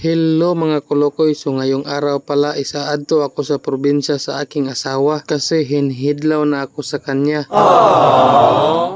Hello mga kolokoy, so ngayong araw pala isaadto ako sa probinsya sa aking asawa kasi hinhidlaw na ako sa kanya.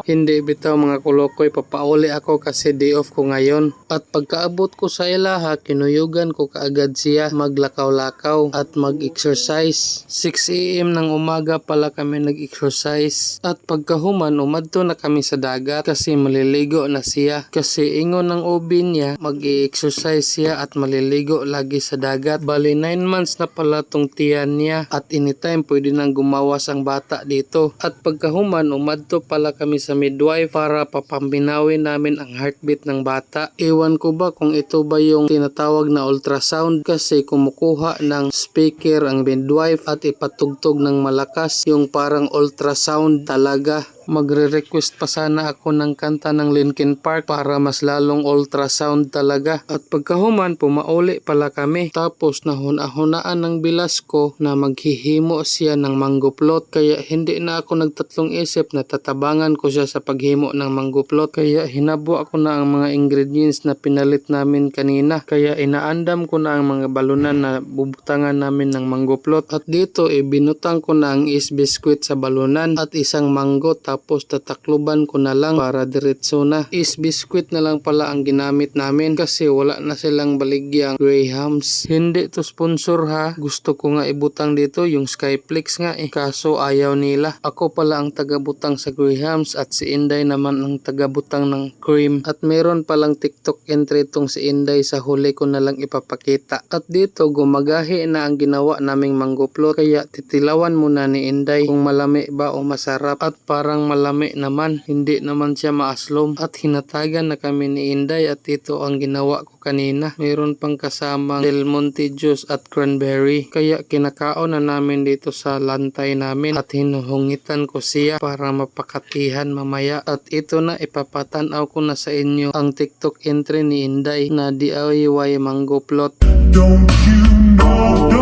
Hindi bitaw mga kolokoy, papauli ako kasi day off ko ngayon. At pagkaabot ko sa ilaha, kinuyugan ko kaagad siya maglakaw-lakaw at mag-exercise. 6 AM ng umaga pala kami nag-exercise. At pagkahuman, umadto na kami sa dagat kasi maliligo na siya. Kasi ingon ng ubin niya, mag-exercise siya at maliligo lagi sa dagat. Bali 9 months na pala tong tiyan niya at anytime pwede nang gumawas ang bata dito. At pagkahuman, umadto pala kami sa midwife para papaminawin namin ang heartbeat ng bata. Ewan ko ba kung ito ba yung tinatawag na ultrasound kasi kumukuha ng speaker ang midwife at ipatugtog ng malakas yung parang ultrasound talaga. Magre-request pa sana ako ng kanta ng Linkin Park para mas lalong ultrasound talaga. At pagkahuman, pumauli pala kami. Tapos nahuna-hunaan ng bilas ko na maghihimo siya ng manggoplot. Kaya hindi na ako nagtatlong isip na tatabangan ko siya sa paghimo ng manggoplot. Kaya hinabo ako na ang mga ingredients na pinalit namin kanina. Kaya inaandam ko na ang mga balunan na bubutangan namin ng manggoplot. At dito binutang ko na ang is-biscuit sa balunan at isang manggo. Tapos tatakluban ko na lang para diretso na. Is-biscuit na lang pala ang ginamit namin kasi wala na silang baligyang Grahams. Hindi to sponsor ha. Gusto ko nga ibutang dito yung Skyflix nga kaso ayaw nila. Ako pala ang tagabutang sa Grahams at si Inday naman ang tagabutang ng cream. At meron palang TikTok entry tong si Inday, sa huli ko na lang ipapakita. At dito gumagahi na ang ginawa naming manggoplot kaya titilawan muna ni Inday kung malami ba o masarap. At parang malami naman, hindi naman siya maaslom. At hinatagan na kami ni Inday at ito ang ginawa ko kanina. Mayroon pang kasamang Del Monte juice at cranberry. Kaya kinakaon na namin dito sa lantay namin at hinuhungitan ko siya para mapakatihan mamaya. At ito na, ipapatanaw ko na sa inyo ang TikTok entry ni Inday na DIY mango plot. Don't you know?